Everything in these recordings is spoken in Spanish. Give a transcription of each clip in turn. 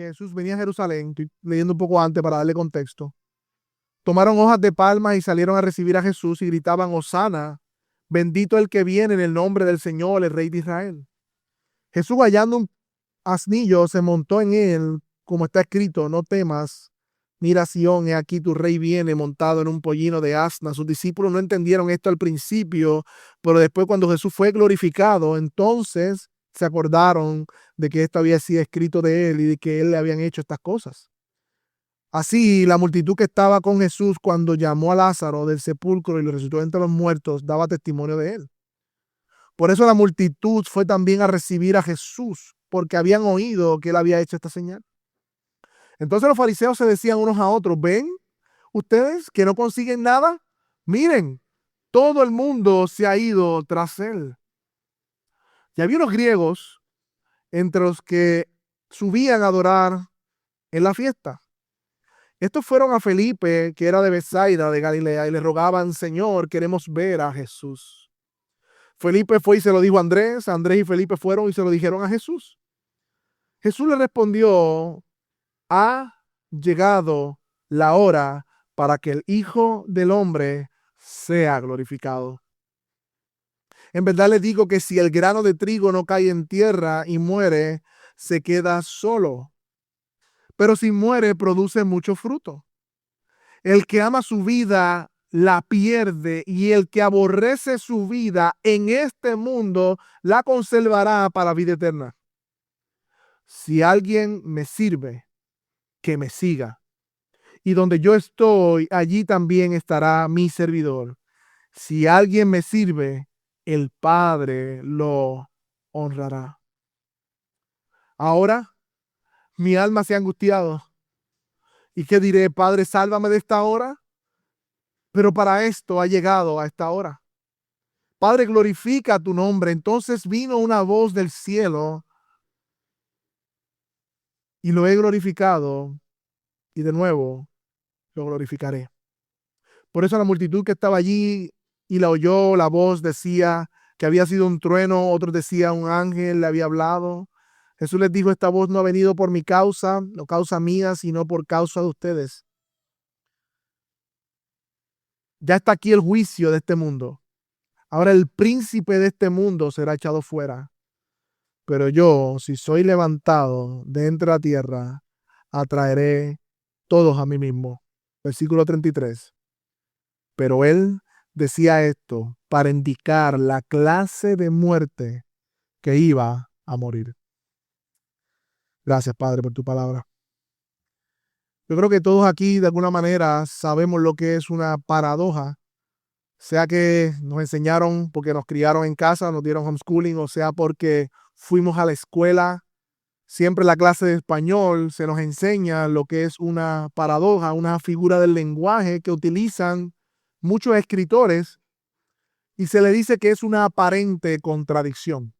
que Jesús venía a Jerusalén, estoy leyendo un poco antes para darle contexto, tomaron hojas de palmas y salieron a recibir a Jesús y gritaban: Hosana, bendito el que viene en el nombre del Señor, el Rey de Israel. Jesús, hallando un asnillo, se montó en él, como está escrito: no temas, mira Sión, he aquí tu rey viene montado en un pollino de asna. Sus discípulos no entendieron esto al principio, pero después, cuando Jesús fue glorificado, entonces se acordaron de que esto había sido escrito de él y de que él le habían hecho estas cosas. Así, la multitud que estaba con Jesús cuando llamó a Lázaro del sepulcro y lo resucitó entre los muertos daba testimonio de él. Por eso la multitud fue también a recibir a Jesús, porque habían oído que él había hecho esta señal. Entonces los fariseos se decían unos a otros: ¿ven ustedes que no consiguen nada? Miren, todo el mundo se ha ido tras él. Y había unos griegos entre los que subían a adorar en la fiesta. Estos fueron a Felipe, que era de Betsaida de Galilea, y le rogaban: Señor, queremos ver a Jesús. Felipe fue y se lo dijo a Andrés. Andrés y Felipe fueron y se lo dijeron a Jesús. Jesús le respondió: ha llegado la hora para que el Hijo del Hombre sea glorificado. En verdad les digo que si el grano de trigo no cae en tierra y muere, se queda solo. Pero si muere, produce mucho fruto. El que ama su vida la pierde, y el que aborrece su vida en este mundo la conservará para vida eterna. Si alguien me sirve, que me siga. Y donde yo estoy, allí también estará mi servidor. Si alguien me sirve, el Padre lo honrará. Ahora mi alma se ha angustiado. ¿Y qué diré? Padre, sálvame de esta hora. Pero para esto ha llegado a esta hora. Padre, glorifica tu nombre. Entonces vino una voz del cielo, y lo he glorificado, y de nuevo lo glorificaré. Por eso la multitud que estaba allí y la oyó, la voz decía que había sido un trueno, otros decían un ángel le había hablado. Jesús les dijo: esta voz no ha venido por mi causa, no causa mía, sino por causa de ustedes. Ya está aquí el juicio de este mundo. Ahora el príncipe de este mundo será echado fuera. Pero yo, si soy levantado de entre la tierra, atraeré todos a mí mismo. Versículo 33. Pero él decía esto para indicar la clase de muerte que iba a morir. Gracias, Padre, por tu palabra. Yo creo que todos aquí de alguna manera sabemos lo que es una paradoja, sea que nos enseñaron porque nos criaron en casa, nos dieron homeschooling, o sea porque fuimos a la escuela. Siempre en la clase de español se nos enseña lo que es una paradoja, una figura del lenguaje que utilizan muchos escritores, y se le dice que es una aparente contradicción.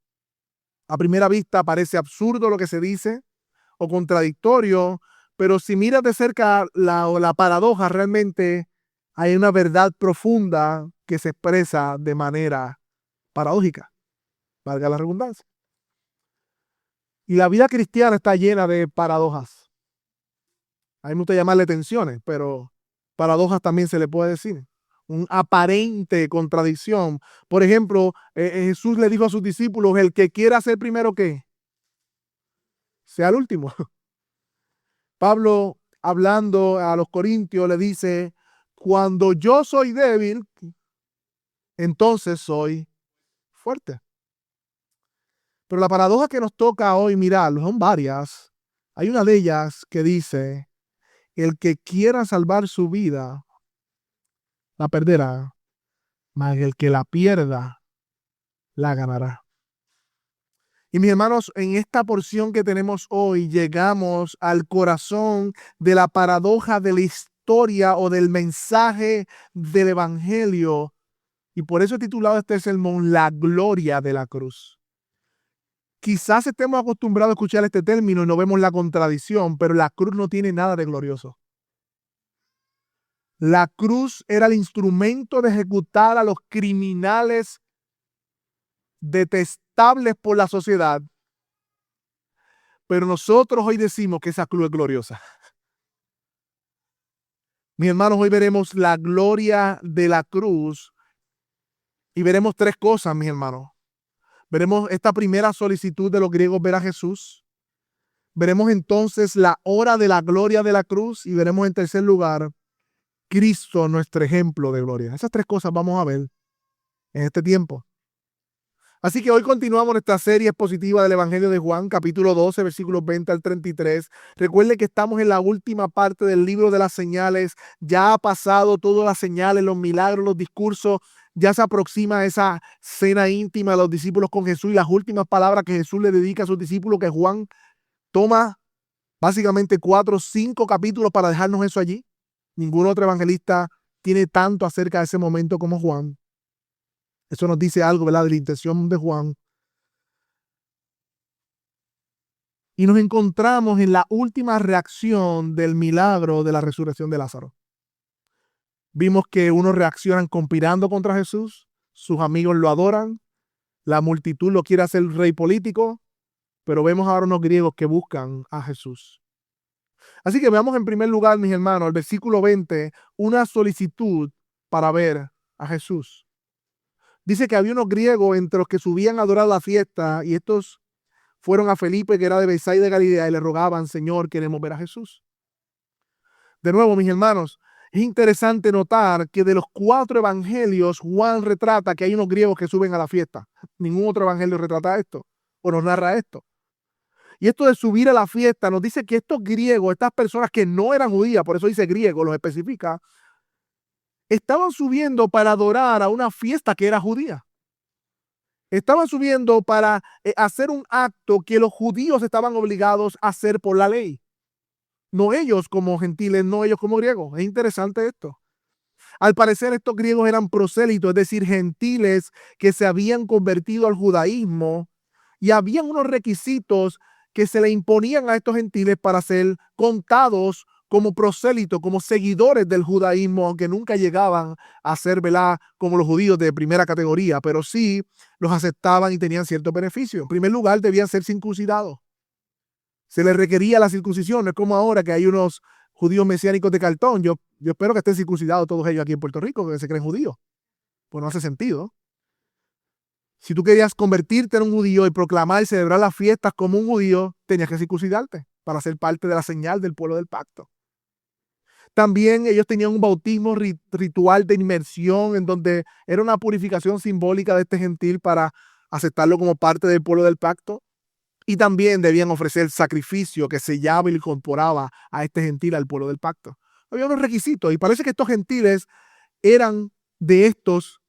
A primera vista parece absurdo lo que se dice o contradictorio, pero si miras de cerca la paradoja, realmente hay una verdad profunda que se expresa de manera paradójica, valga la redundancia. Y la vida cristiana está llena de paradojas. A mí me gusta llamarle tensiones, pero paradojas también se le puede decir. Un aparente contradicción. Por ejemplo, Jesús le dijo a sus discípulos: el que quiera ser primero, ¿qué? Sea el último. Pablo, hablando a los corintios, le dice: cuando yo soy débil, entonces soy fuerte. Pero la paradoja que nos toca hoy mirar son varias. Hay una de ellas que dice: el que quiera salvar su vida, la perderá, mas el que la pierda, la ganará. Y mis hermanos, en esta porción que tenemos hoy, llegamos al corazón de la paradoja de la historia o del mensaje del Evangelio. Y por eso he titulado este sermón La gloria de la cruz. Quizás estemos acostumbrados a escuchar este término y no vemos la contradicción, pero la cruz no tiene nada de glorioso. La cruz era el instrumento de ejecutar a los criminales detestables por la sociedad, Pero nosotros hoy decimos que esa cruz es gloriosa. Mis hermanos, hoy veremos la gloria de la cruz y veremos tres cosas, mis hermanos. Veremos esta primera solicitud de los griegos ver a Jesús. Veremos entonces la hora de la gloria de la cruz y veremos en tercer lugar Cristo, nuestro ejemplo de gloria. Esas tres cosas vamos a ver en este tiempo. Así que hoy continuamos nuestra serie expositiva del Evangelio de Juan, capítulo 12, versículos 20 al 33. Recuerde que estamos en la última parte del libro de las señales. Ya ha pasado todas las señales, los milagros, los discursos. Ya se aproxima esa cena íntima de los discípulos con Jesús y las últimas palabras que Jesús le dedica a sus discípulos, que Juan toma básicamente 4 o 5 capítulos para dejarnos eso allí. Ningún otro evangelista tiene tanto acerca de ese momento como Juan. Eso nos dice algo, ¿verdad?, de la intención de Juan. Y nos encontramos en la última reacción del milagro de la resurrección de Lázaro. Vimos que unos reaccionan conspirando contra Jesús, sus amigos lo adoran, la multitud lo quiere hacer rey político, pero vemos ahora unos griegos que buscan a Jesús. Así que veamos en primer lugar, mis hermanos, el versículo 20, una solicitud para ver a Jesús. Dice que había unos griegos entre los que subían a adorar la fiesta y estos fueron a Felipe, que era de Betsaida de Galilea, y le rogaban: Señor, queremos ver a Jesús. De nuevo, mis hermanos, es interesante notar que de los 4 evangelios, Juan retrata que hay unos griegos que suben a la fiesta. Ningún otro evangelio retrata esto o nos narra esto. Y esto de subir a la fiesta nos dice que estos griegos, estas personas que no eran judías, por eso dice griego, los especifica, estaban subiendo para adorar a una fiesta que era judía. Estaban subiendo para hacer un acto que los judíos estaban obligados a hacer por la ley. No ellos como gentiles, no ellos como griegos. Es interesante esto. Al parecer estos griegos eran prosélitos, es decir, gentiles que se habían convertido al judaísmo, y habían unos requisitos que se le imponían a estos gentiles para ser contados como prosélitos, como seguidores del judaísmo, aunque nunca llegaban a ser, ¿verdad?, como los judíos de primera categoría, pero sí los aceptaban y tenían ciertos beneficios. En primer lugar, debían ser circuncidados. Se les requería la circuncisión. No es como ahora que hay unos judíos mesiánicos de cartón. Yo espero que estén circuncidados todos ellos aquí en Puerto Rico, que se creen judíos. Pues no hace sentido. Si tú querías convertirte en un judío y proclamar y celebrar las fiestas como un judío, tenías que circuncidarte para ser parte de la señal del pueblo del pacto. También ellos tenían un bautismo ritual de inmersión, en donde era una purificación simbólica de este gentil para aceptarlo como parte del pueblo del pacto. Y también debían ofrecer sacrificio que sellaba y incorporaba a este gentil al pueblo del pacto. Había unos requisitos y parece que estos gentiles eran de estos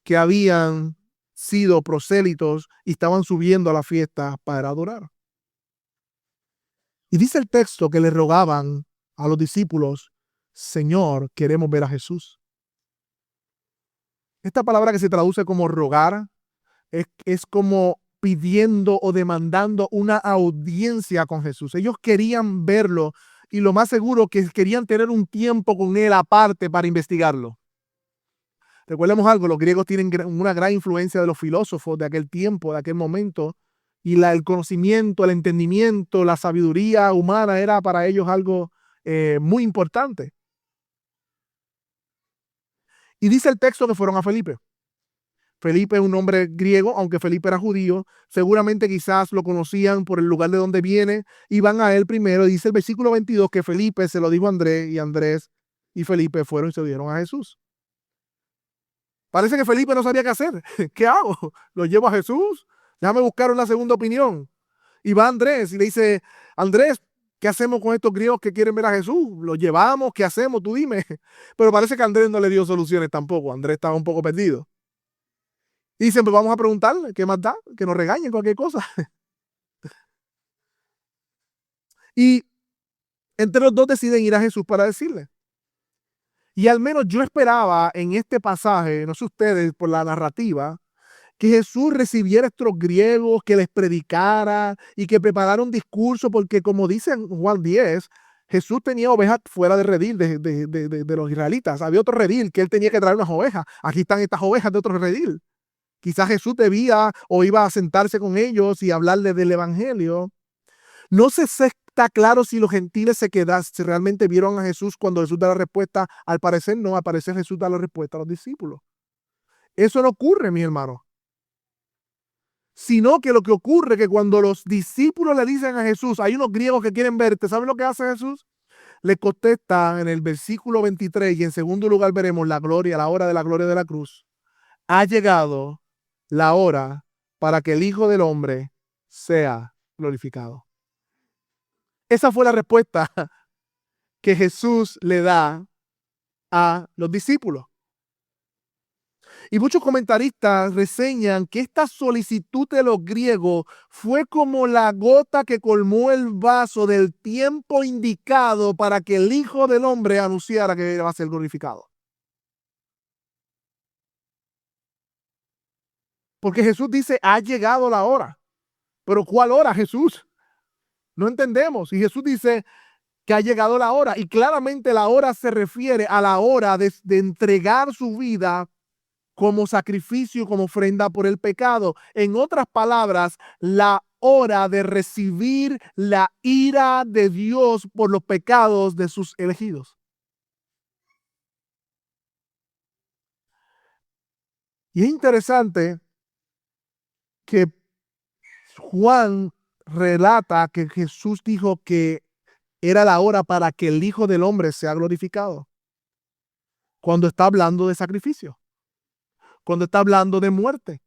que habían sido prosélitos y estaban subiendo a la fiesta para adorar. Y dice el texto que le rogaban a los discípulos: Señor, queremos ver a Jesús. Esta palabra que se traduce como rogar es como pidiendo o demandando una audiencia con Jesús. Ellos querían verlo y lo más seguro que querían tener un tiempo con él aparte para investigarlo. Recordemos algo, los griegos tienen una gran influencia de los filósofos de aquel tiempo, de aquel momento, y el conocimiento, el entendimiento, la sabiduría humana era para ellos algo muy importante. Y dice el texto que fueron a Felipe. Felipe es un nombre griego, aunque Felipe era judío. Seguramente quizás lo conocían por el lugar de donde viene y van a él primero. Dice el versículo 22 que Felipe se lo dijo a Andrés, y Andrés y Felipe fueron y se lo dieron a Jesús. Parece que Felipe no sabía qué hacer. ¿Qué hago? ¿Lo llevo a Jesús? Déjame buscar una segunda opinión. Y va Andrés y le dice: Andrés, ¿qué hacemos con estos griegos que quieren ver a Jesús? ¿Los llevamos? ¿Qué hacemos? Tú dime. Pero parece que Andrés no le dio soluciones tampoco. Andrés estaba un poco perdido. Y dicen: pues vamos a preguntarle, ¿qué más da? Que nos regañen cualquier cosa. Y entre los dos deciden ir a Jesús para decirle. Y al menos yo esperaba en este pasaje, no sé ustedes, por la narrativa, que Jesús recibiera a estos griegos, que les predicara y que preparara un discurso, porque como dice en Juan 10, Jesús tenía ovejas fuera del redil de los israelitas. Había otro redil que él tenía que traer unas ovejas. Aquí están estas ovejas de otro redil. Quizás Jesús debía o iba a sentarse con ellos y hablarles del evangelio. No se está claro si los gentiles si realmente vieron a Jesús cuando Jesús da la respuesta. Al parecer no, al parecer Jesús da la respuesta a los discípulos. Eso no ocurre, mis hermanos. Sino que lo que ocurre es que cuando los discípulos le dicen a Jesús, hay unos griegos que quieren verte, ¿saben lo que hace Jesús? Le contesta en el versículo 23 y en segundo lugar veremos la gloria, la hora de la gloria de la cruz. Ha llegado la hora para que el Hijo del Hombre sea glorificado. Esa fue la respuesta que Jesús le da a los discípulos. Y muchos comentaristas reseñan que esta solicitud de los griegos fue como la gota que colmó el vaso del tiempo indicado para que el Hijo del Hombre anunciara que va a ser glorificado. Porque Jesús dice, ha llegado la hora. ¿Pero cuál hora, Jesús? No entendemos. Y Jesús dice que ha llegado la hora. Y claramente la hora se refiere a la hora de entregar su vida como sacrificio, como ofrenda por el pecado. En otras palabras, la hora de recibir la ira de Dios por los pecados de sus elegidos. Y es interesante que Juan relata que Jesús dijo que era la hora para que el Hijo del Hombre sea glorificado. Cuando está hablando de sacrificio. Cuando está hablando de muerte.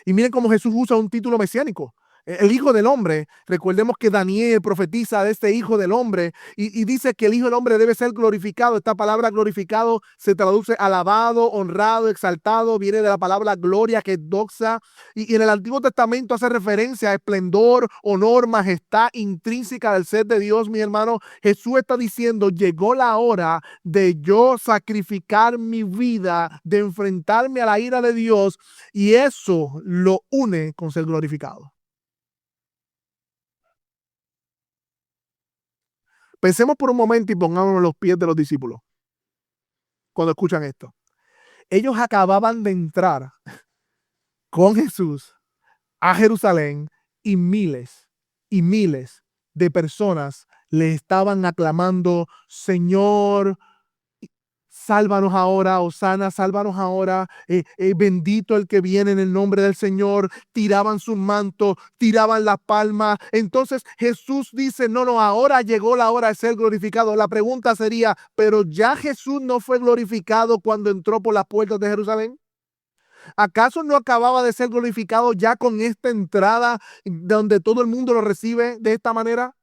Y miren cómo Jesús usa un título mesiánico. El Hijo del Hombre, recordemos que Daniel profetiza de este Hijo del Hombre y dice que el Hijo del Hombre debe ser glorificado. Esta palabra glorificado se traduce alabado, honrado, exaltado, viene de la palabra gloria, que es doxa. Y en el Antiguo Testamento hace referencia a esplendor, honor, majestad intrínseca del ser de Dios, mi hermano. Jesús está diciendo, llegó la hora de yo sacrificar mi vida, de enfrentarme a la ira de Dios, y eso lo une con ser glorificado. Pensemos por un momento y pongámonos en los pies de los discípulos cuando escuchan esto. Ellos acababan de entrar con Jesús a Jerusalén y miles de personas le estaban aclamando, Señor, sálvanos ahora, Hosana, sálvanos ahora, bendito el que viene en el nombre del Señor. Tiraban sus mantos, tiraban las palmas. Entonces Jesús dice, no, ahora llegó la hora de ser glorificado. La pregunta sería, ¿pero ya Jesús no fue glorificado cuando entró por las puertas de Jerusalén? ¿Acaso no acababa de ser glorificado ya con esta entrada donde todo el mundo lo recibe de esta manera?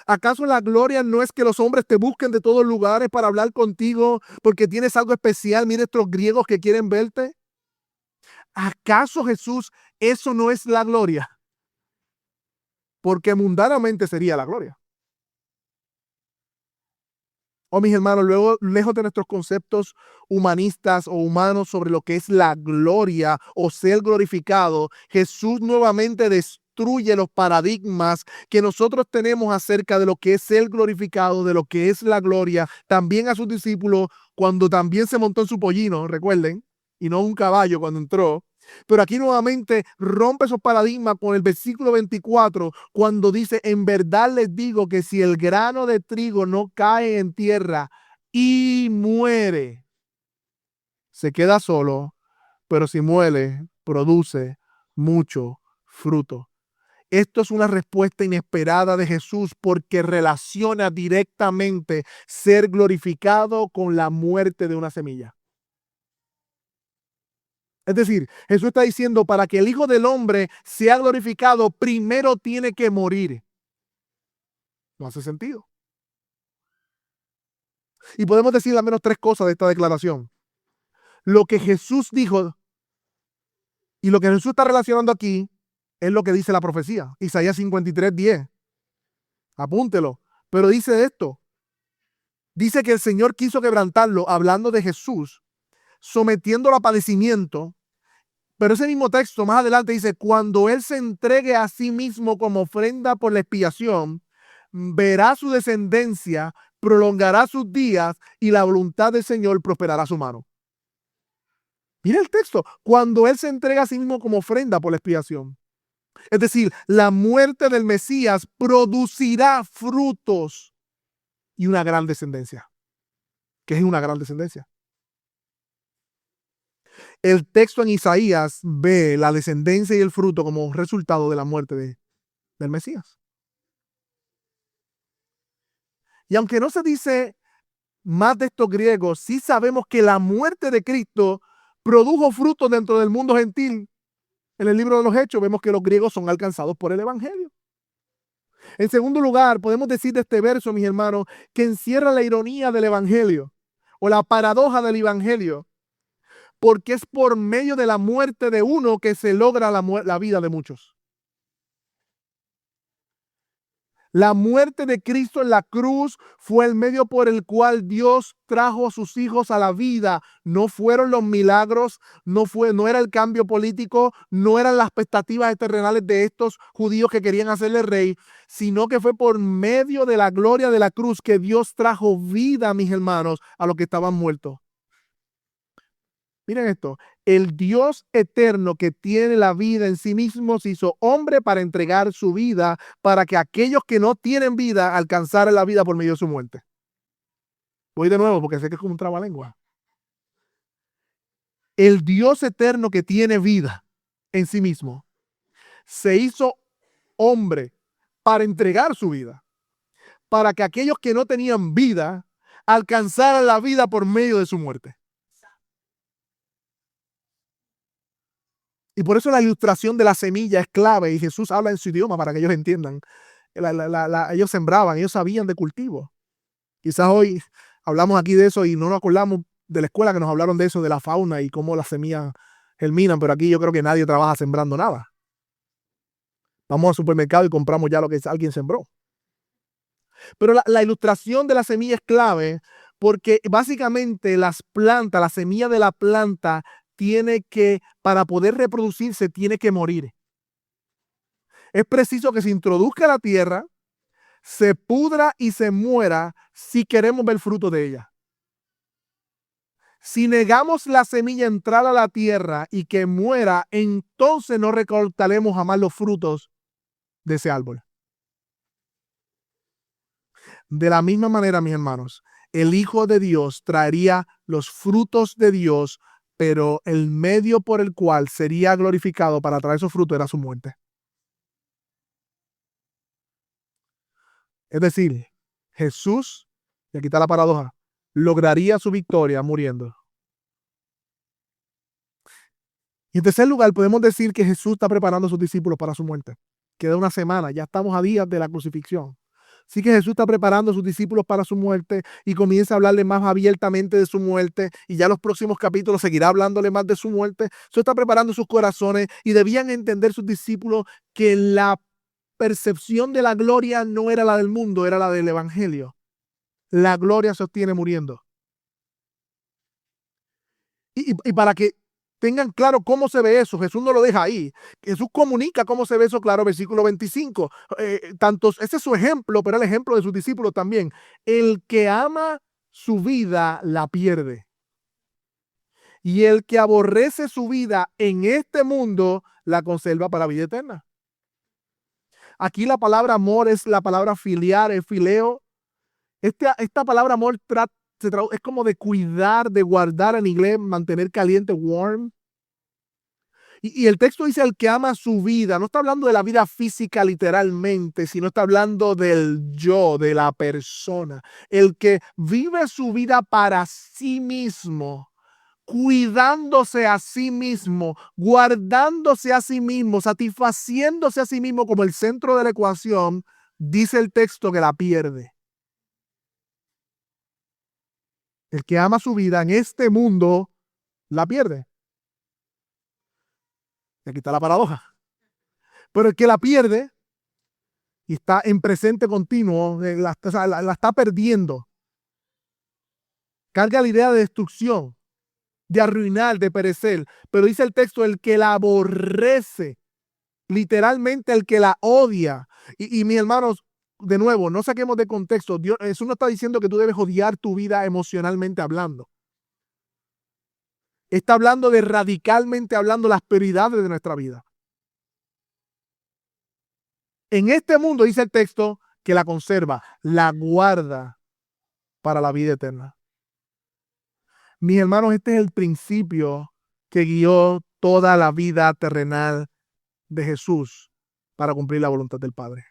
¿Acaso la gloria no es que los hombres te busquen de todos lugares para hablar contigo porque tienes algo especial? Mira estos griegos que quieren verte. ¿Acaso, Jesús, eso no es la gloria? Porque mundanamente sería la gloria. Oh, mis hermanos, luego, lejos de nuestros conceptos humanistas o humanos sobre lo que es la gloria o ser glorificado, Jesús nuevamente destruye los paradigmas que nosotros tenemos acerca de lo que es ser glorificado, de lo que es la gloria. También a sus discípulos, cuando también se montó en su pollino, recuerden, y no un caballo cuando entró. Pero aquí nuevamente rompe esos paradigmas con el versículo 24, cuando dice, en verdad les digo que si el grano de trigo no cae en tierra y muere, se queda solo, pero si muere, produce mucho fruto. Esto es una respuesta inesperada de Jesús porque relaciona directamente ser glorificado con la muerte de una semilla. Es decir, Jesús está diciendo, para que el Hijo del Hombre sea glorificado, primero tiene que morir. No hace sentido. Y podemos decir al menos tres cosas de esta declaración. Lo que Jesús dijo y lo que Jesús está relacionando aquí es lo que dice la profecía. Isaías 53:10. Apúntelo. Pero dice esto. Dice que el Señor quiso quebrantarlo, hablando de Jesús, sometiéndolo a padecimiento. Pero ese mismo texto más adelante dice, cuando Él se entregue a sí mismo como ofrenda por la expiación, verá su descendencia, prolongará sus días y la voluntad del Señor prosperará su mano. Mira el texto, cuando Él se entrega a sí mismo como ofrenda por la expiación. Es decir, la muerte del Mesías producirá frutos y una gran descendencia. ¿Qué es una gran descendencia? El texto en Isaías ve la descendencia y el fruto como un resultado de la muerte del Mesías. Y aunque no se dice más de estos griegos, sí sabemos que la muerte de Cristo produjo frutos dentro del mundo gentil. En el libro de los Hechos vemos que los griegos son alcanzados por el Evangelio. En segundo lugar, podemos decir de este verso, mis hermanos, que encierra la ironía del Evangelio o la paradoja del Evangelio, porque es por medio de la muerte de uno que se logra la vida de muchos. La muerte de Cristo en la cruz fue el medio por el cual Dios trajo a sus hijos a la vida. No fueron los milagros, no era el cambio político, no eran las expectativas terrenales de estos judíos que querían hacerle rey, sino que fue por medio de la gloria de la cruz que Dios trajo vida, mis hermanos, a los que estaban muertos. Miren esto, el Dios eterno que tiene la vida en sí mismo se hizo hombre para entregar su vida para que aquellos que no tienen vida alcanzaran la vida por medio de su muerte. Voy de nuevo porque sé que es como un trabalengua. El Dios eterno que tiene vida en sí mismo se hizo hombre para entregar su vida, para que aquellos que no tenían vida alcanzaran la vida por medio de su muerte. Y por eso la ilustración de la semilla es clave y Jesús habla en su idioma para que ellos entiendan. Ellos sembraban, ellos sabían de cultivo. Quizás hoy hablamos aquí de eso y no nos acordamos de la escuela que nos hablaron de eso, de la fauna y cómo las semillas germinan, pero aquí yo creo que nadie trabaja sembrando nada. Vamos al supermercado y compramos ya lo que alguien sembró. Pero la ilustración de la semilla es clave porque básicamente las plantas, la semilla de la planta tiene que, para poder reproducirse, tiene que morir. Es preciso que se introduzca a la tierra, se pudra y se muera si queremos ver fruto de ella. Si negamos la semilla entrar a la tierra y que muera, entonces no recolectaremos jamás los frutos de ese árbol. De la misma manera, mis hermanos, el Hijo de Dios traería los frutos de Dios, pero el medio por el cual sería glorificado para traer esos frutos era su muerte. Es decir, Jesús, y aquí está la paradoja, lograría su victoria muriendo. Y en tercer lugar, podemos decir que Jesús está preparando a sus discípulos para su muerte. Queda una semana, ya estamos a días de la crucifixión. Así que Jesús está preparando a sus discípulos para su muerte y comienza a hablarle más abiertamente de su muerte, y ya los próximos capítulos seguirá hablándole más de su muerte. Jesús está preparando sus corazones y debían entender sus discípulos que la percepción de la gloria no era la del mundo, era la del evangelio. La gloria se obtiene muriendo. Y para que tengan claro cómo se ve eso, Jesús no lo deja ahí. Jesús comunica cómo se ve eso claro, versículo 25. Ese es su ejemplo, pero el ejemplo de sus discípulos también. El que ama su vida la pierde. Y el que aborrece su vida en este mundo la conserva para vida eterna. Aquí la palabra amor es la palabra filiar, el fileo. Esta palabra amor es como de cuidar, de guardar, en inglés, mantener caliente, warm. Y el texto dice el que ama su vida. No está hablando de la vida física literalmente, sino está hablando del yo, de la persona. El que vive su vida para sí mismo, cuidándose a sí mismo, guardándose a sí mismo, satisfaciéndose a sí mismo como el centro de la ecuación, dice el texto que la pierde. El que ama su vida en este mundo, la pierde. Y aquí está la paradoja. Pero el que la pierde y está en presente continuo, la está perdiendo. Carga la idea de destrucción, de arruinar, de perecer. Pero dice el texto, el que la aborrece, literalmente el que la odia. Y mis hermanos, de nuevo, no saquemos de contexto. Jesús no está diciendo que tú debes odiar tu vida emocionalmente hablando. Está hablando de radicalmente hablando las prioridades de nuestra vida. En este mundo, dice el texto, que la conserva, la guarda para la vida eterna. Mis hermanos, este es el principio que guió toda la vida terrenal de Jesús para cumplir la voluntad del Padre.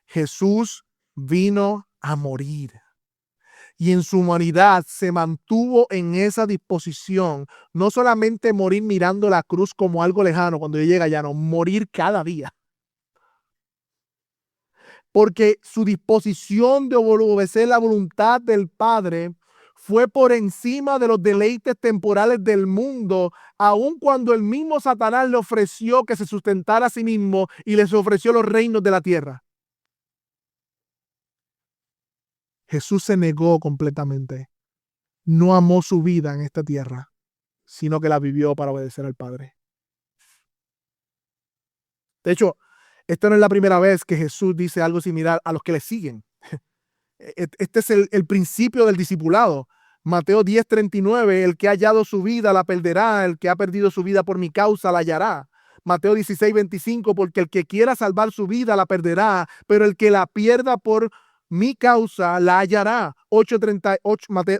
Jesús vino a morir y en su humanidad se mantuvo en esa disposición, no solamente morir mirando la cruz como algo lejano cuando llega allá, no, morir cada día. Porque su disposición de obedecer la voluntad del Padre fue por encima de los deleites temporales del mundo, aun cuando el mismo Satanás le ofreció que se sustentara a sí mismo y les ofreció los reinos de la tierra. Jesús se negó completamente. No amó su vida en esta tierra, sino que la vivió para obedecer al Padre. De hecho, esta no es la primera vez que Jesús dice algo similar a los que le siguen. Este es el principio del discipulado. Mateo 10:39, el que ha hallado su vida la perderá, el que ha perdido su vida por mi causa la hallará. Mateo 16:25, porque el que quiera salvar su vida la perderá, pero el que la pierda por mi causa la hallará.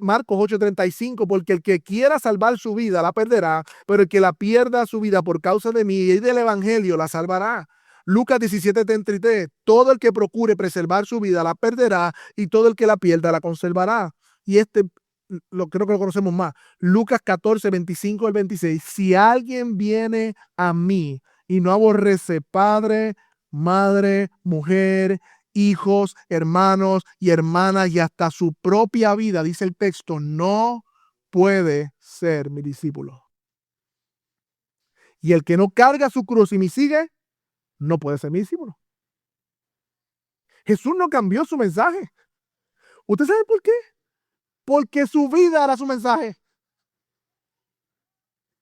Marcos 8:35, porque el que quiera salvar su vida la perderá, pero el que la pierda su vida por causa de mí y del evangelio la salvará. Lucas 17:33, todo el que procure preservar su vida la perderá y todo el que la pierda la conservará. Y creo que lo conocemos más. Lucas 14:25 al 26, si alguien viene a mí y no aborrece padre, madre, mujer, hijos, hermanos y hermanas y hasta su propia vida, dice el texto, no puede ser mi discípulo. Y el que no carga su cruz y me sigue, no puede ser mi discípulo. Jesús no cambió su mensaje. ¿Usted sabe por qué? Porque su vida era su mensaje.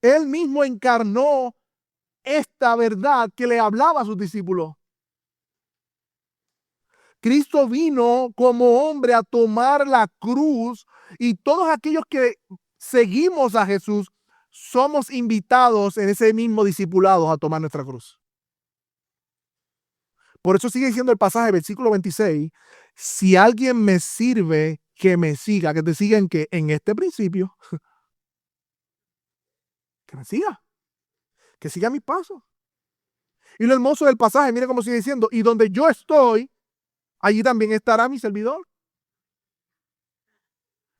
Él mismo encarnó esta verdad que le hablaba a sus discípulos. Cristo vino como hombre a tomar la cruz y todos aquellos que seguimos a Jesús somos invitados en ese mismo discipulado a tomar nuestra cruz. Por eso sigue diciendo el pasaje, versículo 26, si alguien me sirve, que me siga, que te siga en que en este principio, que me siga, que siga mis pasos. Y lo hermoso del pasaje, mire cómo sigue diciendo, y donde yo estoy, allí también estará mi servidor.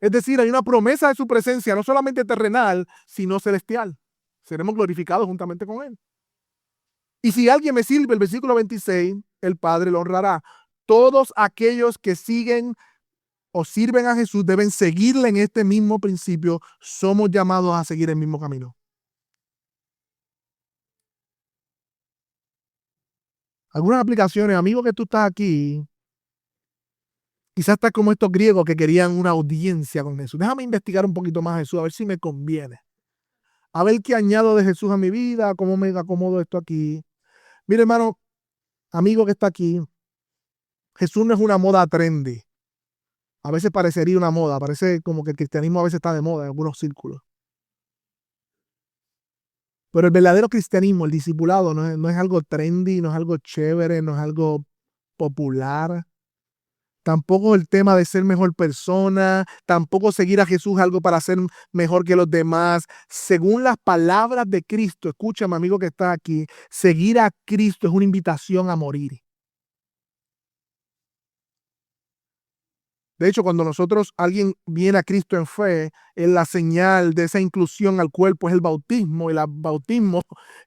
Es decir, hay una promesa de su presencia, no solamente terrenal, sino celestial. Seremos glorificados juntamente con él. Y si alguien me sirve, el versículo 26, el Padre lo honrará. Todos aquellos que siguen o sirven a Jesús deben seguirle en este mismo principio. Somos llamados a seguir el mismo camino. Algunas aplicaciones, amigo, que tú estás aquí, quizás estás como estos griegos que querían una audiencia con Jesús. Déjame investigar un poquito más a Jesús, a ver si me conviene. A ver qué añado de Jesús a mi vida, cómo me acomodo esto aquí. Mire, hermano, amigo que está aquí, Jesús no es una moda trendy. A veces parecería una moda, parece como que el cristianismo a veces está de moda en algunos círculos. Pero el verdadero cristianismo, el discipulado, no es algo trendy, no es algo chévere, no es algo popular. Tampoco el tema de ser mejor persona, tampoco seguir a Jesús es algo para ser mejor que los demás. Según las palabras de Cristo, escúchame, amigo que está aquí, seguir a Cristo es una invitación a morir. De hecho, cuando alguien viene a Cristo en fe, es la señal de esa inclusión al cuerpo, es el bautismo, y el bautismo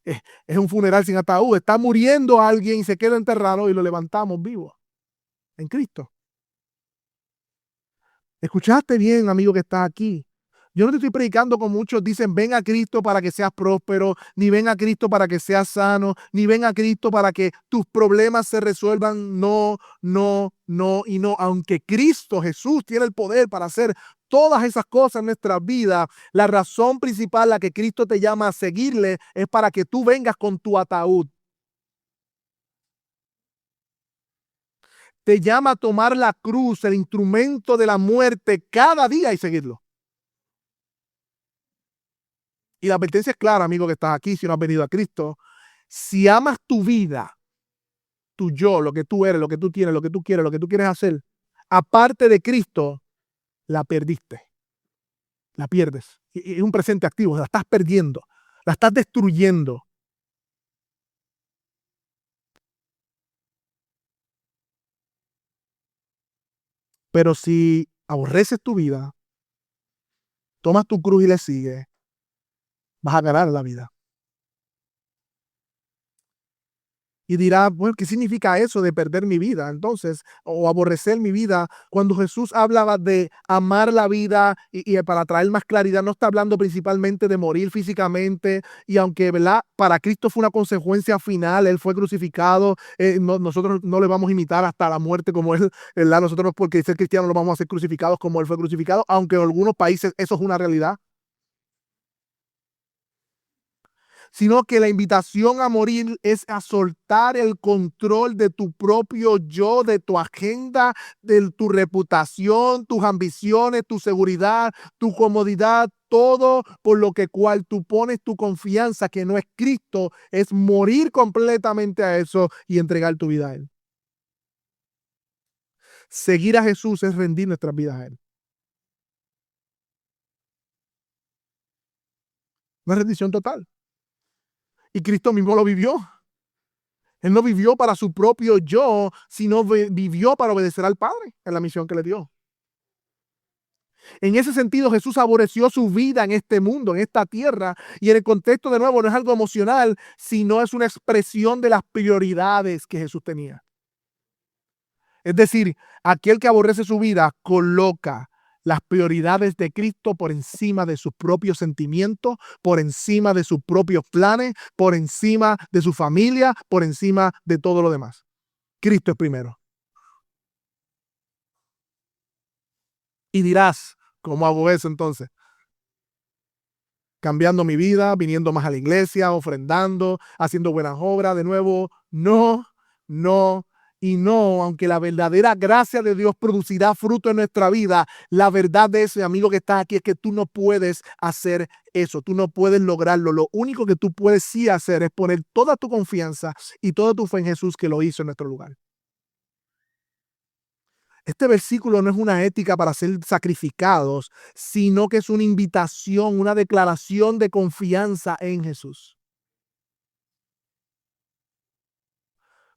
es un funeral sin ataúd. Está muriendo alguien y se queda enterrado y lo levantamos vivo en Cristo. ¿Escuchaste bien, amigo que estás aquí? Yo no te estoy predicando como muchos dicen, ven a Cristo para que seas próspero, ni ven a Cristo para que seas sano, ni ven a Cristo para que tus problemas se resuelvan. No, no, no y no. Aunque Cristo Jesús tiene el poder para hacer todas esas cosas en nuestra vida, la razón principal, la que Cristo te llama a seguirle, es para que tú vengas con tu ataúd. Te llama a tomar la cruz, el instrumento de la muerte, cada día y seguirlo. Y la advertencia es clara, amigo que estás aquí, si no has venido a Cristo. Si amas tu vida, tu yo, lo que tú eres, lo que tú tienes, lo que tú quieres, lo que tú quieres hacer, aparte de Cristo, la perdiste. La pierdes. Y es un presente activo, la estás perdiendo, la estás destruyendo. Pero si aborreces tu vida, tomas tu cruz y le sigues, vas a ganar la vida. Y dirá, bueno, ¿qué significa eso de perder mi vida? Entonces, o aborrecer mi vida. Cuando Jesús hablaba de amar la vida y para traer más claridad, no está hablando principalmente de morir físicamente. Y aunque, ¿verdad? Para Cristo fue una consecuencia final, Él fue crucificado. Nosotros no le vamos a imitar hasta la muerte como Él, ¿verdad? Nosotros, porque ser cristianos, no vamos a ser crucificados como Él fue crucificado, aunque en algunos países eso es una realidad. Sino que la invitación a morir es a soltar el control de tu propio yo, de tu agenda, de tu reputación, tus ambiciones, tu seguridad, tu comodidad, todo por lo que cual tú pones tu confianza, que no es Cristo, es morir completamente a eso y entregar tu vida a Él. Seguir a Jesús es rendir nuestras vidas a Él. Una rendición total. Y Cristo mismo lo vivió. Él no vivió para su propio yo, sino vivió para obedecer al Padre en la misión que le dio. En ese sentido, Jesús aborreció su vida en este mundo, en esta tierra, y en el contexto de nuevo no es algo emocional, sino es una expresión de las prioridades que Jesús tenía. Es decir, aquel que aborrece su vida coloca las prioridades de Cristo por encima de sus propios sentimientos, por encima de sus propios planes, por encima de su familia, por encima de todo lo demás. Cristo es primero. Y dirás, ¿cómo hago eso entonces? Cambiando mi vida, viniendo más a la iglesia, ofrendando, haciendo buenas obras. De nuevo, no, no y no, aunque la verdadera gracia de Dios producirá fruto en nuestra vida, la verdad de ese amigo que está aquí es que tú no puedes hacer eso, tú no puedes lograrlo. Lo único que tú puedes sí hacer es poner toda tu confianza y toda tu fe en Jesús que lo hizo en nuestro lugar. Este versículo no es una ética para ser sacrificados, sino que es una invitación, una declaración de confianza en Jesús.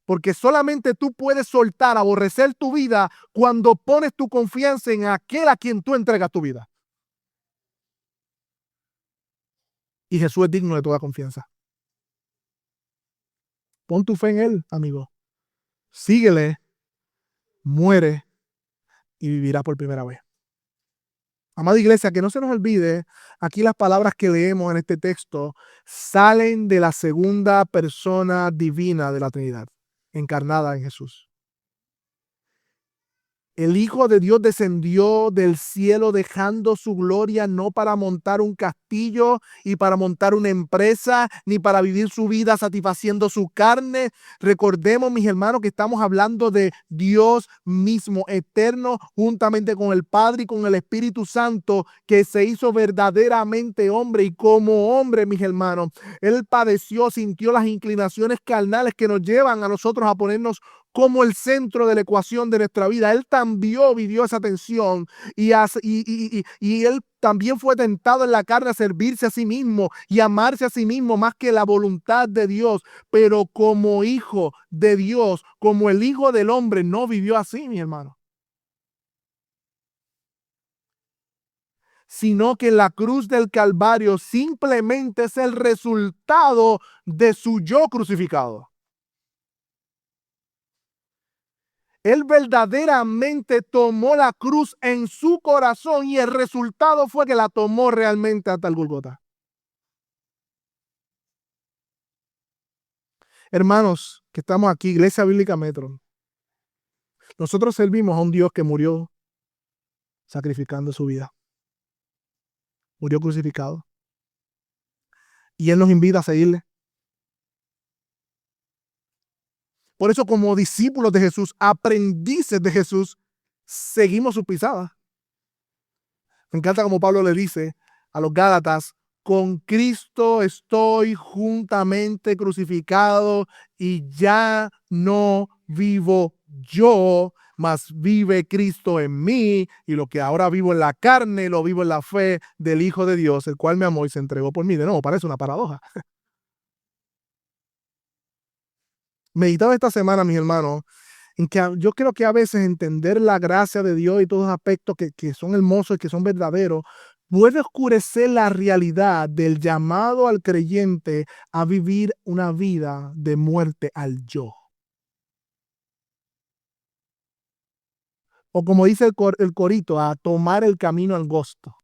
Porque solamente tú puedes soltar, aborrecer tu vida cuando pones tu confianza en aquel a quien tú entregas tu vida. Y Jesús es digno de toda confianza. Pon tu fe en Él, amigo. Síguele, muere y vivirá por primera vez. Amada iglesia, que no se nos olvide, aquí las palabras que leemos en este texto salen de la segunda persona divina de la Trinidad, encarnada en Jesús. El Hijo de Dios descendió del cielo dejando su gloria no para montar un castillo y para montar una empresa, ni para vivir su vida satisfaciendo su carne. Recordemos, mis hermanos, que estamos hablando de Dios mismo, eterno, juntamente con el Padre y con el Espíritu Santo, que se hizo verdaderamente hombre. Y como hombre, mis hermanos, Él padeció, sintió las inclinaciones carnales que nos llevan a nosotros a ponernos como el centro de la ecuación de nuestra vida. Él también vivió esa tensión y él también fue tentado en la carne a servirse a sí mismo y amarse a sí mismo más que la voluntad de Dios. Pero como hijo de Dios, como el hijo del hombre, no vivió así, mi hermano. Sino que la cruz del Calvario simplemente es el resultado de su yo crucificado. Él verdaderamente tomó la cruz en su corazón y el resultado fue que la tomó realmente hasta el Golgota. Hermanos, que estamos aquí, Iglesia Bíblica Metro, nosotros servimos a un Dios que murió sacrificando su vida. Murió crucificado. Y Él nos invita a seguirle. Por eso, como discípulos de Jesús, aprendices de Jesús, seguimos sus pisadas. Me encanta como Pablo le dice a los Gálatas, con Cristo estoy juntamente crucificado y ya no vivo yo, mas vive Cristo en mí, y lo que ahora vivo en la carne, lo vivo en la fe del Hijo de Dios, el cual me amó y se entregó por mí. De nuevo, parece una paradoja. Meditaba esta semana, mis hermanos, en que yo creo que a veces entender la gracia de Dios y todos los aspectos que son hermosos y que son verdaderos, puede oscurecer la realidad del llamado al creyente a vivir una vida de muerte al yo. O como dice el corito, a tomar el camino angosto.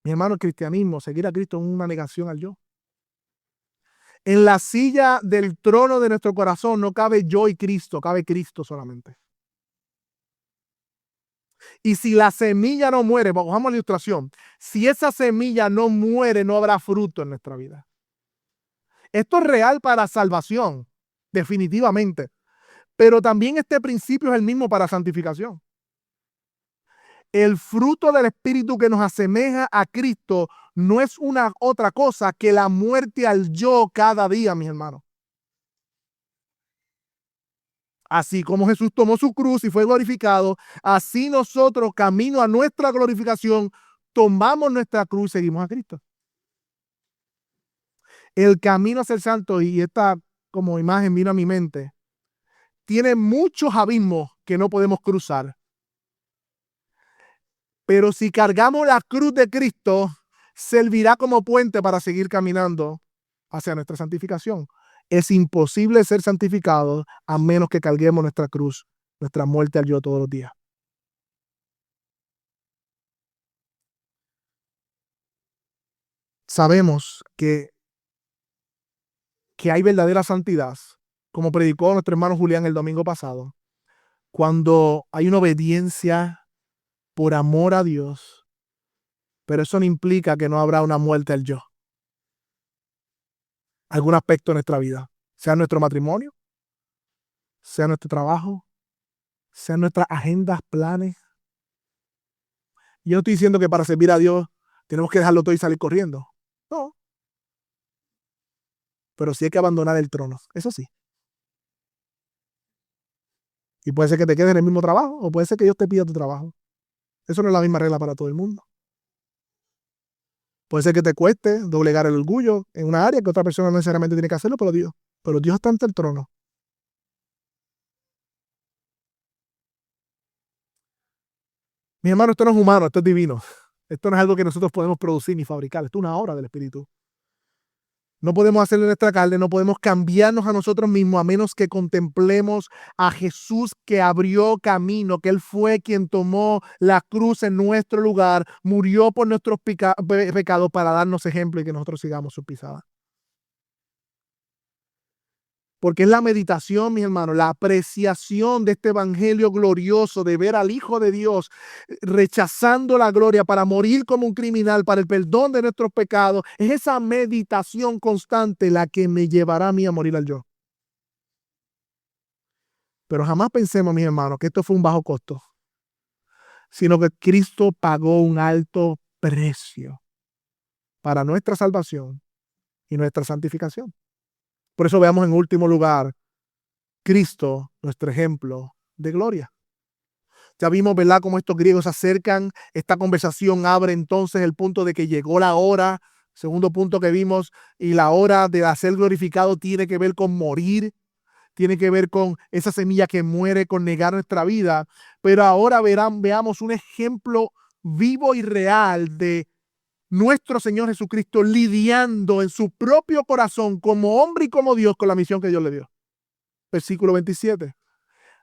Mi hermano, el cristianismo, seguir a Cristo es una negación al yo. En la silla del trono de nuestro corazón no cabe yo y Cristo, cabe Cristo solamente. Y si la semilla no muere, bajamos la ilustración, si esa semilla no muere, no habrá fruto en nuestra vida. Esto es real para salvación, definitivamente. Pero también este principio es el mismo para santificación. El fruto del Espíritu que nos asemeja a Cristo no es una otra cosa que la muerte al yo cada día, mis hermanos. Así como Jesús tomó su cruz y fue glorificado, así nosotros, camino a nuestra glorificación, tomamos nuestra cruz y seguimos a Cristo. El camino a ser santo, y esta como imagen vino a mi mente, tiene muchos abismos que no podemos cruzar. Pero si cargamos la cruz de Cristo, servirá como puente para seguir caminando hacia nuestra santificación. Es imposible ser santificado a menos que carguemos nuestra cruz, nuestra muerte al yo todos los días. Sabemos que hay verdadera santidad, como predicó nuestro hermano Julián el domingo pasado, cuando hay una obediencia por amor a Dios, pero eso no implica que no habrá una muerte al yo. Algún aspecto de nuestra vida, sea nuestro matrimonio, sea nuestro trabajo, sean nuestras agendas, planes. Yo no estoy diciendo que para servir a Dios tenemos que dejarlo todo y salir corriendo. No, pero sí hay que abandonar el trono, eso sí. Y puede ser que te quedes en el mismo trabajo o puede ser que Dios te pida tu trabajo. Eso no es la misma regla para todo el mundo. Puede ser que te cueste doblegar el orgullo en una área que otra persona no necesariamente tiene que hacerlo, pero Dios está ante el trono. Mi hermano, esto no es humano, esto es divino. Esto no es algo que nosotros podemos producir ni fabricar, esto es una obra del Espíritu. No podemos hacerlo en nuestra carne, no podemos cambiarnos a nosotros mismos a menos que contemplemos a Jesús que abrió camino, que Él fue quien tomó la cruz en nuestro lugar, murió por nuestros pecados para darnos ejemplo y que nosotros sigamos su pisada. Porque es la meditación, mis hermanos, la apreciación de este evangelio glorioso, de ver al Hijo de Dios rechazando la gloria para morir como un criminal, para el perdón de nuestros pecados. Es esa meditación constante la que me llevará a mí a morir al yo. Pero jamás pensemos, mis hermanos, que esto fue un bajo costo, sino que Cristo pagó un alto precio para nuestra salvación y nuestra santificación. Por eso veamos en último lugar, Cristo, nuestro ejemplo de gloria. Ya vimos, ¿verdad?, cómo estos griegos se acercan. Esta conversación abre entonces el punto de que llegó la hora. Segundo punto que vimos, y la hora de ser glorificado tiene que ver con morir, tiene que ver con esa semilla que muere, con negar nuestra vida. Pero ahora veamos un ejemplo vivo y real de nuestro Señor Jesucristo lidiando en su propio corazón como hombre y como Dios con la misión que Dios le dio. Versículo 27.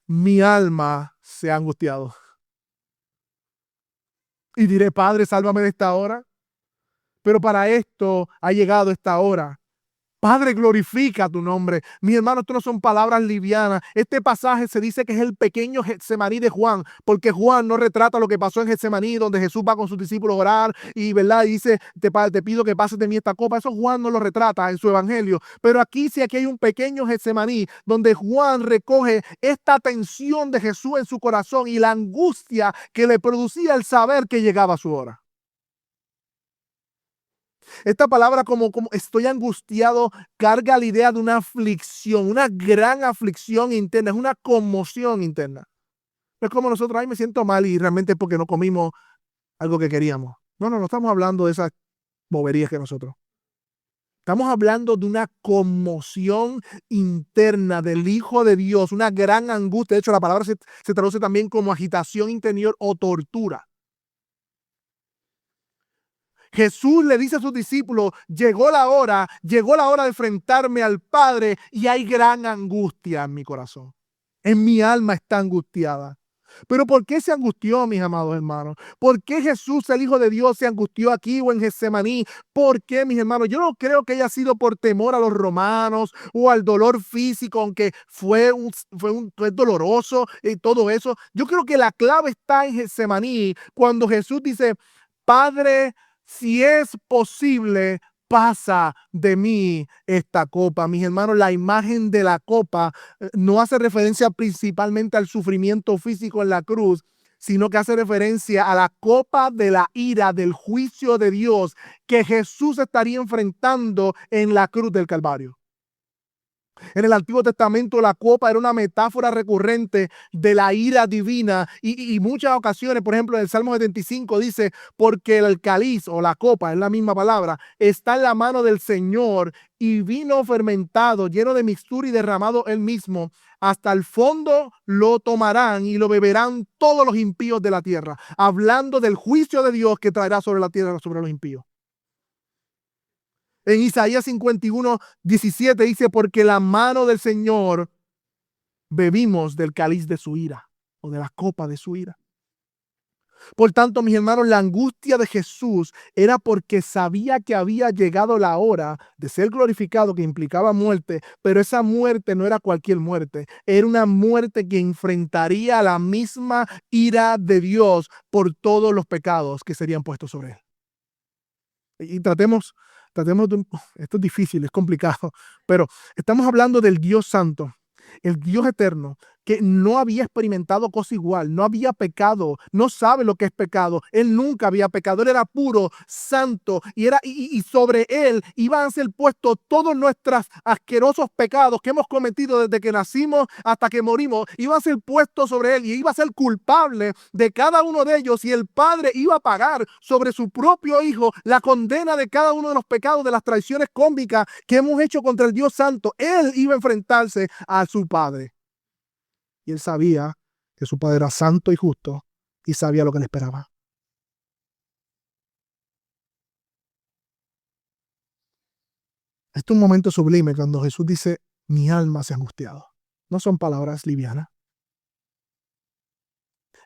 Mi alma se ha angustiado. Y diré, Padre, sálvame de esta hora. Pero para esto ha llegado esta hora. Padre, glorifica tu nombre. Mis hermanos, esto no son palabras livianas. Este pasaje se dice que es el pequeño Getsemaní de Juan, porque Juan no retrata lo que pasó en Getsemaní, donde Jesús va con sus discípulos a orar y, ¿verdad? Y dice, te pido que pases de mí esta copa. Eso Juan no lo retrata en su evangelio. Pero aquí sí, aquí hay un pequeño Getsemaní, donde Juan recoge esta tensión de Jesús en su corazón y la angustia que le producía el saber que llegaba su hora. Esta palabra como estoy angustiado carga la idea de una aflicción, una gran aflicción interna, es una conmoción interna. No es como nosotros, ay, me siento mal y realmente es porque no comimos algo que queríamos. No estamos hablando de esas boberías que nosotros. Estamos hablando de una conmoción interna del Hijo de Dios, una gran angustia. De hecho, la palabra se traduce también como agitación interior o tortura. Jesús le dice a sus discípulos, llegó la hora de enfrentarme al Padre y hay gran angustia en mi corazón. En mi alma está angustiada. Pero ¿por qué se angustió, mis amados hermanos? ¿Por qué Jesús, el Hijo de Dios, se angustió aquí o en Getsemaní? ¿Por qué, mis hermanos? Yo no creo que haya sido por temor a los romanos o al dolor físico, aunque fue doloroso y todo eso. Yo creo que la clave está en Getsemaní, cuando Jesús dice, Padre, si es posible, pasa de mí esta copa. Mis hermanos, la imagen de la copa no hace referencia principalmente al sufrimiento físico en la cruz, sino que hace referencia a la copa de la ira, del juicio de Dios que Jesús estaría enfrentando en la cruz del Calvario. En el Antiguo Testamento la copa era una metáfora recurrente de la ira divina y muchas ocasiones, por ejemplo, en el Salmo 75 dice, porque el cáliz o la copa, es la misma palabra, está en la mano del Señor y vino fermentado, lleno de mixtura y derramado él mismo, hasta el fondo lo tomarán y lo beberán todos los impíos de la tierra, hablando del juicio de Dios que traerá sobre la tierra, sobre los impíos. En Isaías 51:17 dice, porque la mano del Señor bebimos del cáliz de su ira o de la copa de su ira. Por tanto, mis hermanos, la angustia de Jesús era porque sabía que había llegado la hora de ser glorificado, que implicaba muerte, pero esa muerte no era cualquier muerte, era una muerte que enfrentaría la misma ira de Dios por todos los pecados que serían puestos sobre él. Y tratemos esto es difícil, es complicado, pero estamos hablando del Dios Santo, el Dios eterno, que no había experimentado cosa igual, no había pecado, no sabe lo que es pecado, él nunca había pecado, él era puro, santo, y sobre él iban a ser puestos todos nuestros asquerosos pecados que hemos cometido desde que nacimos hasta que morimos, iban a ser puestos sobre él y iba a ser culpable de cada uno de ellos, y el Padre iba a pagar sobre su propio Hijo la condena de cada uno de los pecados, de las traiciones cómicas que hemos hecho contra el Dios Santo. Él iba a enfrentarse a su Padre. Y él sabía que su Padre era santo y justo y sabía lo que le esperaba. Este es un momento sublime cuando Jesús dice, mi alma se ha angustiado. No son palabras livianas.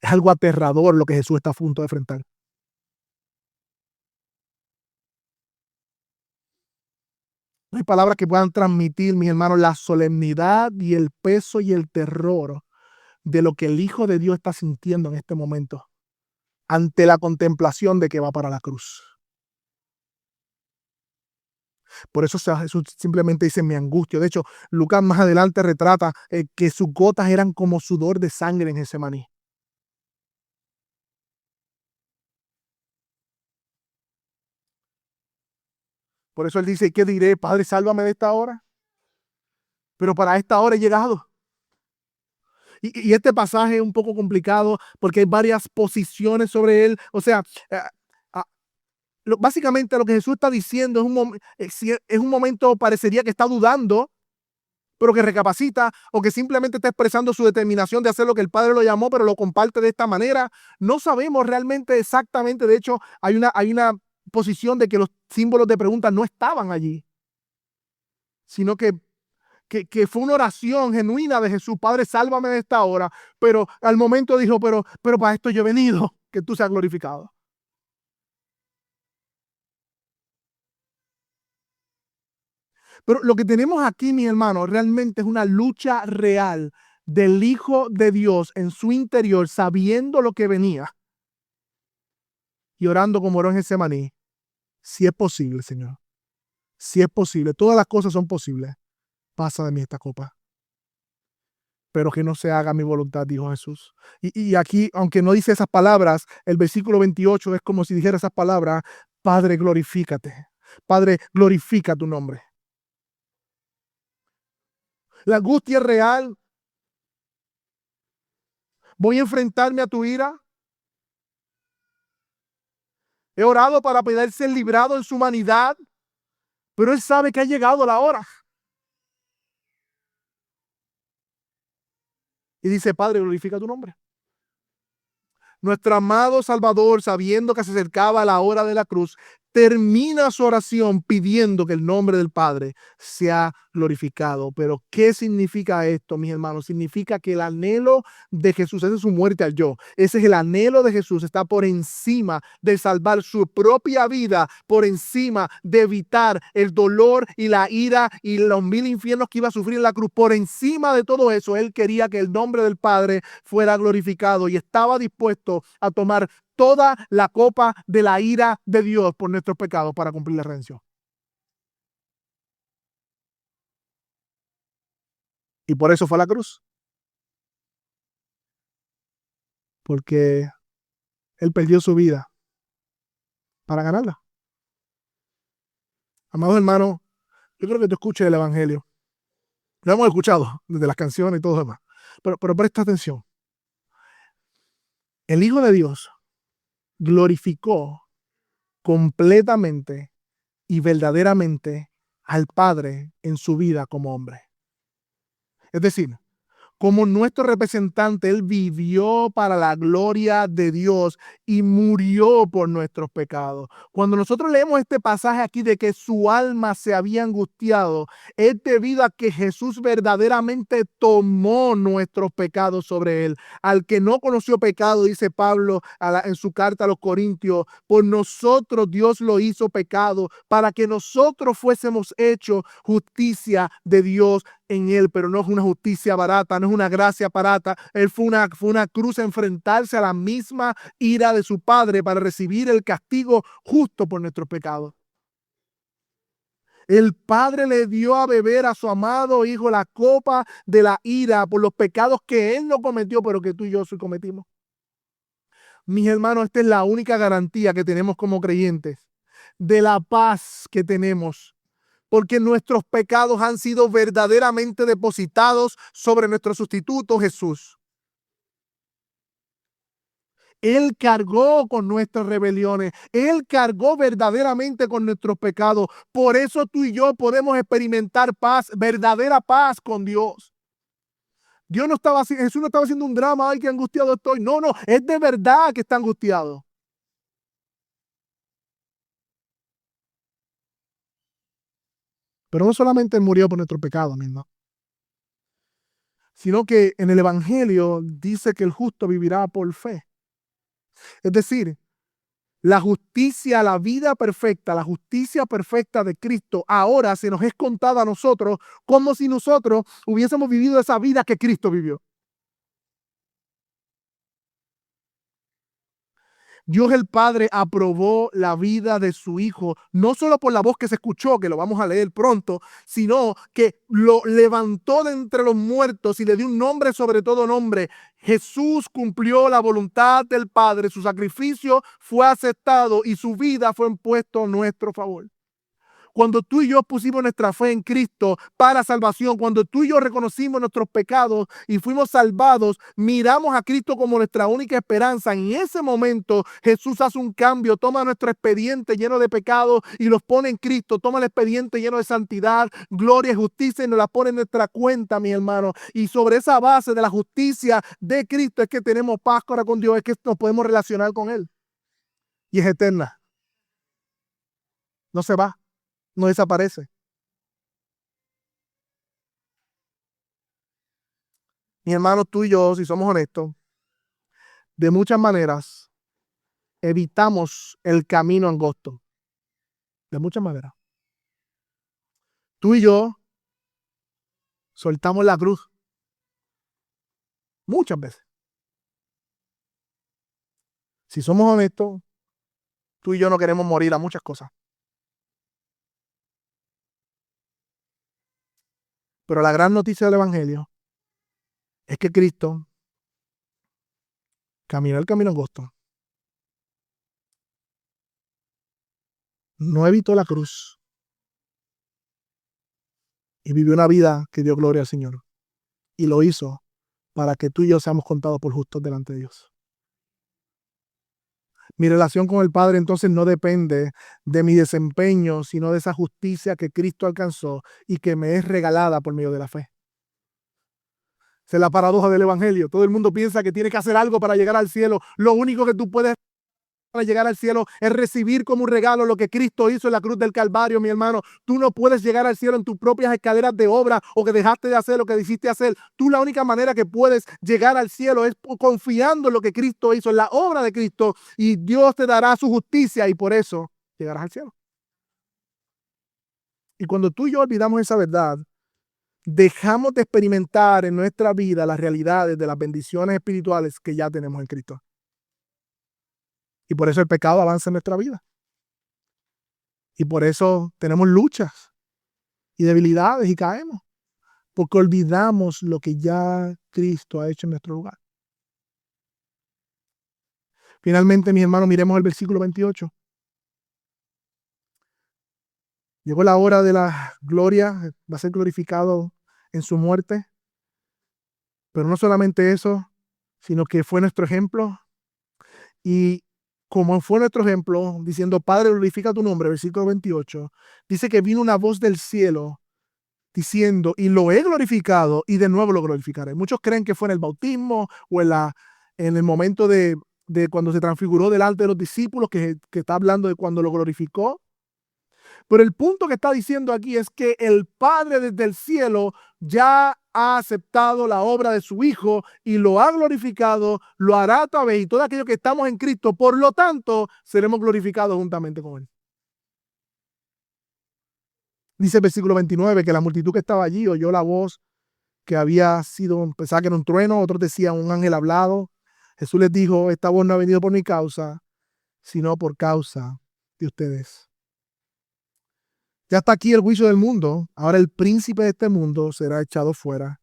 Es algo aterrador lo que Jesús está a punto de enfrentar. No hay palabras que puedan transmitir, mis hermanos, la solemnidad y el peso y el terror de lo que el Hijo de Dios está sintiendo en este momento ante la contemplación de que va para la cruz. Por eso Jesús simplemente dice mi angustia. De hecho, Lucas más adelante retrata que sus gotas eran como sudor de sangre en Getsemaní. Por eso él dice, ¿qué diré? Padre, sálvame de esta hora. Pero para esta hora he llegado. Y este pasaje es un poco complicado porque hay varias posiciones sobre él. O sea, ah, básicamente lo que Jesús está diciendo es un momento, parecería que está dudando, pero que recapacita, o que simplemente está expresando su determinación de hacer lo que el Padre lo llamó, pero lo comparte de esta manera. No sabemos realmente exactamente. De hecho, hay una posición de que los símbolos de pregunta no estaban allí, sino que fue una oración genuina de Jesús, Padre, sálvame de esta hora, pero al momento dijo, pero para esto yo he venido, que tú seas glorificado. Pero lo que tenemos aquí, mi hermano, realmente es una lucha real del Hijo de Dios en su interior, sabiendo lo que venía y orando como oró en Getsemaní. Si es posible, Señor, si es posible, todas las cosas son posibles. Pasa de mí esta copa, pero que no se haga mi voluntad, dijo Jesús. Y aquí, aunque no dice esas palabras, el versículo 28 es como si dijera esas palabras: Padre, glorifícate. Padre, glorifica tu nombre. La angustia es real. Voy a enfrentarme a tu ira. He orado para poder ser librado en su humanidad, pero Él sabe que ha llegado la hora. Y dice: Padre, glorifica tu nombre. Nuestro amado Salvador, sabiendo que se acercaba la hora de la cruz, termina su oración pidiendo que el nombre del Padre sea glorificado. Pero ¿qué significa esto, mis hermanos? Significa que el anhelo de Jesús, ese es su muerte al yo, ese es el anhelo de Jesús, está por encima de salvar su propia vida, por encima de evitar el dolor y la ira y los 1000 infiernos que iba a sufrir en la cruz. Por encima de todo eso, Él quería que el nombre del Padre fuera glorificado y estaba dispuesto a tomar toda la copa de la ira de Dios por nuestros pecados para cumplir la redención. Y por eso fue a la cruz, porque Él perdió su vida para ganarla. Amados hermanos, yo creo que tú escuches el Evangelio. Lo hemos escuchado desde las canciones y todo lo demás. Pero presta atención. El Hijo de Dios glorificó completamente y verdaderamente al Padre en su vida como hombre. Es decir, como nuestro representante, Él vivió para la gloria de Dios y murió por nuestros pecados. Cuando nosotros leemos este pasaje aquí de que su alma se había angustiado, es debido a que Jesús verdaderamente tomó nuestros pecados sobre Él. Al que no conoció pecado, dice Pablo en su carta a los Corintios, por nosotros Dios lo hizo pecado para que nosotros fuésemos hechos justicia de Dios en Él. Pero no es una justicia barata, no es una gracia barata. Él fue una cruz a enfrentarse a la misma ira de su Padre para recibir el castigo justo por nuestros pecados. El Padre le dio a beber a su amado Hijo la copa de la ira por los pecados que Él no cometió, pero que tú y yo sí cometimos. Mis hermanos, esta es la única garantía que tenemos como creyentes de la paz que tenemos, porque nuestros pecados han sido verdaderamente depositados sobre nuestro sustituto Jesús. Él cargó con nuestras rebeliones. Él cargó verdaderamente con nuestros pecados. Por eso tú y yo podemos experimentar paz, verdadera paz con Dios. Jesús no estaba haciendo un drama, ay, qué angustiado estoy. No, no, es de verdad que está angustiado. Pero no solamente Él murió por nuestros pecados, mismo, sino que en el Evangelio dice que el justo vivirá por fe. Es decir, la justicia, la vida perfecta, la justicia perfecta de Cristo ahora se nos es contada a nosotros como si nosotros hubiésemos vivido esa vida que Cristo vivió. Dios el Padre aprobó la vida de su Hijo, no solo por la voz que se escuchó, que lo vamos a leer pronto, sino que lo levantó de entre los muertos y le dio un nombre sobre todo nombre. Jesús cumplió la voluntad del Padre, su sacrificio fue aceptado y su vida fue impuesto a nuestro favor. Cuando tú y yo pusimos nuestra fe en Cristo para salvación, cuando tú y yo reconocimos nuestros pecados y fuimos salvados, miramos a Cristo como nuestra única esperanza. En ese momento Jesús hace un cambio, toma nuestro expediente lleno de pecados y los pone en Cristo, toma el expediente lleno de santidad, gloria y justicia y nos la pone en nuestra cuenta, mi hermano. Y sobre esa base de la justicia de Cristo es que tenemos paz ahora con Dios, es que nos podemos relacionar con Él. Y es eterna. No se va, no desaparece. Mi hermano, tú y yo, si somos honestos, de muchas maneras evitamos el camino angosto. De muchas maneras. Tú y yo soltamos la cruz muchas veces. Si somos honestos, tú y yo no queremos morir a muchas cosas. Pero la gran noticia del Evangelio es que Cristo caminó el camino angosto. No evitó la cruz y vivió una vida que dio gloria al Señor. Y lo hizo para que tú y yo seamos contados por justos delante de Dios. Mi relación con el Padre entonces no depende de mi desempeño, sino de esa justicia que Cristo alcanzó y que me es regalada por medio de la fe. Esa es la paradoja del Evangelio. Todo el mundo piensa que tiene que hacer algo para llegar al cielo. Lo único que tú puedes para llegar al cielo es recibir como un regalo lo que Cristo hizo en la cruz del Calvario, mi hermano. Tú no puedes llegar al cielo en tus propias escaleras de obra o que dejaste de hacer lo que hiciste hacer. Tú la única manera que puedes llegar al cielo es confiando en lo que Cristo hizo, en la obra de Cristo, y Dios te dará su justicia y por eso llegarás al cielo. Y cuando tú y yo olvidamos esa verdad, dejamos de experimentar en nuestra vida las realidades de las bendiciones espirituales que ya tenemos en Cristo. Y por eso el pecado avanza en nuestra vida. Y por eso tenemos luchas y debilidades y caemos. Porque olvidamos lo que ya Cristo ha hecho en nuestro lugar. Finalmente, mis hermanos, miremos el versículo 28. Llegó la hora de la gloria, va a ser glorificado en su muerte. Pero no solamente eso, sino que fue nuestro ejemplo. Y como fue nuestro ejemplo, diciendo, Padre, glorifica tu nombre, versículo 28, dice que vino una voz del cielo diciendo, y lo he glorificado y de nuevo lo glorificaré. Muchos creen que fue en el bautismo o en el momento de cuando se transfiguró delante de los discípulos, que está hablando de cuando lo glorificó. Pero el punto que está diciendo aquí es que el Padre desde el cielo ya ha aceptado la obra de su Hijo y lo ha glorificado, lo hará otra vez, y todo aquello que estamos en Cristo, por lo tanto, seremos glorificados juntamente con Él. Dice el versículo 29 que la multitud que estaba allí oyó la voz que había sido, pensaba que era un trueno, otros decían un ángel hablado. Jesús les dijo, esta voz no ha venido por mi causa, sino por causa de ustedes. Ya está aquí el juicio del mundo, ahora el príncipe de este mundo será echado fuera.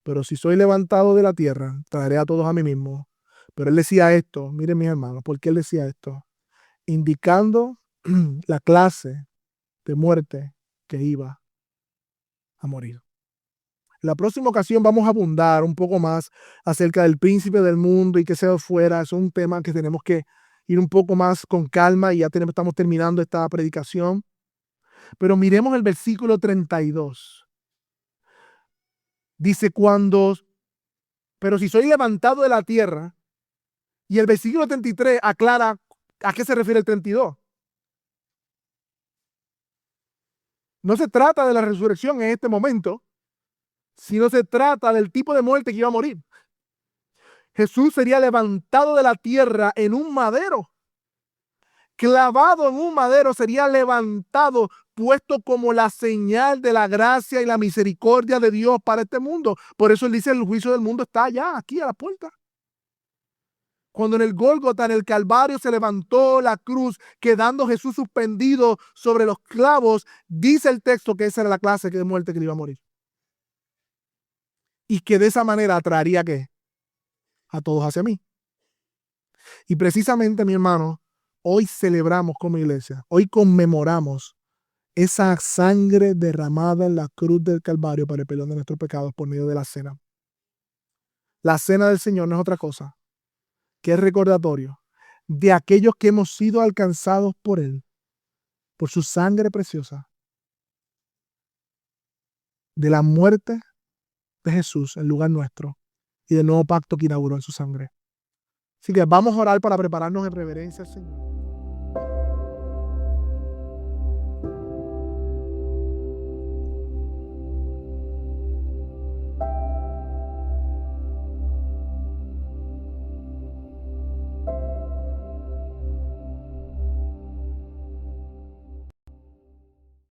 Pero si soy levantado de la tierra, traeré a todos a mí mismo. Pero él decía esto, miren mis hermanos, ¿por qué él decía esto? Indicando la clase de muerte que iba a morir. La próxima ocasión vamos a abundar un poco más acerca del príncipe del mundo y que se fuera. Es un tema que tenemos que ir un poco más con calma y ya estamos terminando esta predicación. Pero miremos el versículo 32. Dice pero si soy levantado de la tierra, y el versículo 33 aclara a qué se refiere el 32. No se trata de la resurrección en este momento, sino se trata del tipo de muerte que iba a morir. Jesús sería levantado de la tierra en un madero. Clavado en un madero, sería levantado, puesto como la señal de la gracia y la misericordia de Dios para este mundo. Por eso él dice, el juicio del mundo está allá, aquí a la puerta. Cuando en el Gólgota, en el Calvario, se levantó la cruz, quedando Jesús suspendido sobre los clavos, dice el texto que esa era la clase de muerte que le iba a morir. Y que de esa manera atraería ¿qué? A todos hacia mí. Y precisamente, mi hermano, hoy celebramos como iglesia, hoy conmemoramos esa sangre derramada en la cruz del Calvario para el perdón de nuestros pecados por medio de la cena. La cena del Señor no es otra cosa que el recordatorio de aquellos que hemos sido alcanzados por Él, por su sangre preciosa, de la muerte de Jesús en lugar nuestro y del nuevo pacto que inauguró en su sangre. Así que vamos a orar para prepararnos en reverencia al Señor.